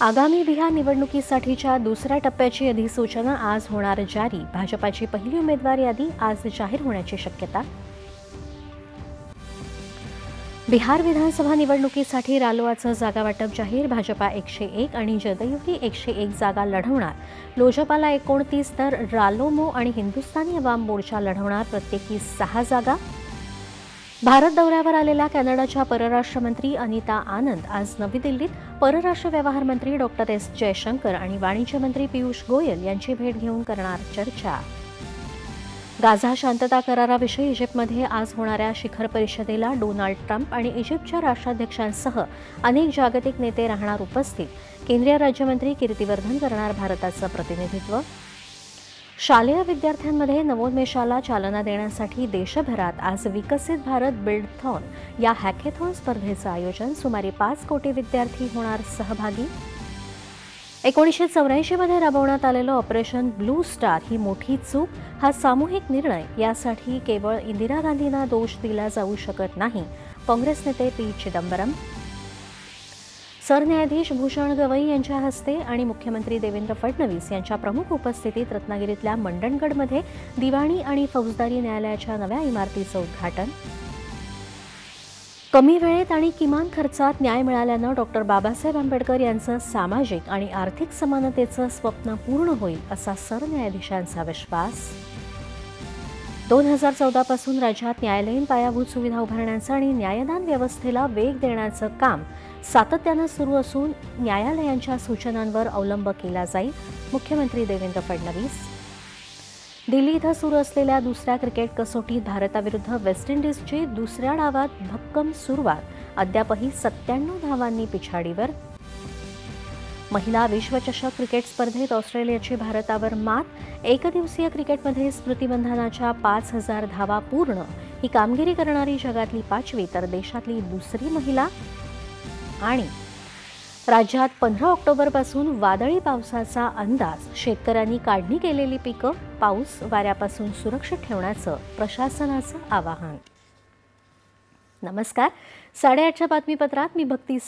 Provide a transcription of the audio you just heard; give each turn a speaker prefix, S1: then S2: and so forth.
S1: आगामी बिहार निवडणुकीसाठीच्या दुसऱ्या टप्प्याची अधिसूचना आज होणार जारी। भाजपाची पहिली उमेदवार यादी आज जाहीर होण्याची शक्यता। बिहार विधानसभा निवडणुकीसाठी रालोआचं जागा वाटप जाहीर। भाजपा 101 आणि जदयूही 101 जागा लढवणार। लोजपाला 29 तर रालोमो आणि हिंदुस्थानी अवाम मोर्चा लढवणार प्रत्येकी 6 जागा। भारत दौऱ्यावर आलेल्या कॅनडाच्या परराष्ट्र मंत्री अनिता आनंद आज नवी दिल्लीत परराष्ट्र व्यवहार मंत्री डॉक्टर एस जयशंकर आणि वाणिज्य मंत्री पियुष गोयल यांची भेट घेऊन करणार चर्चा। गाझा शांतता कराराविषयी इजिप्तमध्ये आज होणाऱ्या शिखर परिषदेला डोनाल्ड ट्रम्प आणि इजिप्तच्या राष्ट्राध्यक्षांसह अनेक जागतिक नेते राहणार उपस्थित। केंद्रीय राज्यमंत्री कीर्तिवर्धन करणार भारताचं प्रतिनिधित्व। शालेय विद्यार्थ्यांमध्ये नवोन्मेषाला चालना देण्यासाठी देशभरात आज विकसित भारत बिल्डथॉन या हॅकेथॉन स्पर्धेचं आयोजन। सुमारे 5 कोटी विद्यार्थी होणार सहभागी। 1984 मध्ये राबवण्यात आलेलं ऑपरेशन ब्लू स्टार ही मोठी चूक, हा सामूहिक निर्णय, यासाठी केवळ इंदिरा गांधींना दोष दिला जाऊ शकत नाही, काँग्रेस नेते पी चिदंबरम। सरन्यायाधीश भूषण गवई यांच्या हस्ते आणि मुख्यमंत्री देवेंद्र फडणवीस यांच्या प्रमुख उपस्थितीत रत्नागिरीतल्या मंडणगडमध्ये दिवाणी आणि फौजदारी न्यायालयाच्या नव्या इमारतीचं उद्घाटन। कमी वेळेत आणि किमान खर्चात न्याय मिळाल्यानं डॉक्टर बाबासाहेब आंबेडकर यांचं सामाजिक आणि आर्थिक समानतेचं स्वप्न पूर्ण होईल, असा सरन्यायाधीशांचा विश्वास। 2014 पासून राज्यात न्यायालयीन पायाभूत सुविधा उभारण्याचं आणि न्यायदान व्यवस्थेला वेग देण्याचं काम सातत्यानं सुरू असून न्यायालयांच्या सूचनांवर अवलंब केला जाईल, मुख्यमंत्री देवेंद्र फडणवीस। दिल्ली इथं सुरू असलेल्या दुसऱ्या क्रिकेट कसोटीत भारताविरुद्ध वेस्ट इंडिजची दुसऱ्या डावात भक्कम सुरुवात, अद्यापही 97 धावांनी पिछाडीवर। महिला विश्वचषक क्रिकेट स्पर्धेत ऑस्ट्रेलियाची भारतावर मात। एकदिवसीय क्रिकेटमध्ये स्मृती मंधानाच्या 5000 धावा पूर्ण, ही कामगिरी करणारी जगातली 5वी तर देशातली दुसरी महिला। आणि राज्यात 15 ऑक्टोबरपासून वादळी पावसाचा अंदाज, शेतकऱ्यांनी काढणी केलेली पिकं पाऊस वाऱ्यापासून सुरक्षित ठेवण्याचं प्रशासनाचं आवाहन। नमस्कार, 8:30च्या बातमीपत्रात मी भक्ती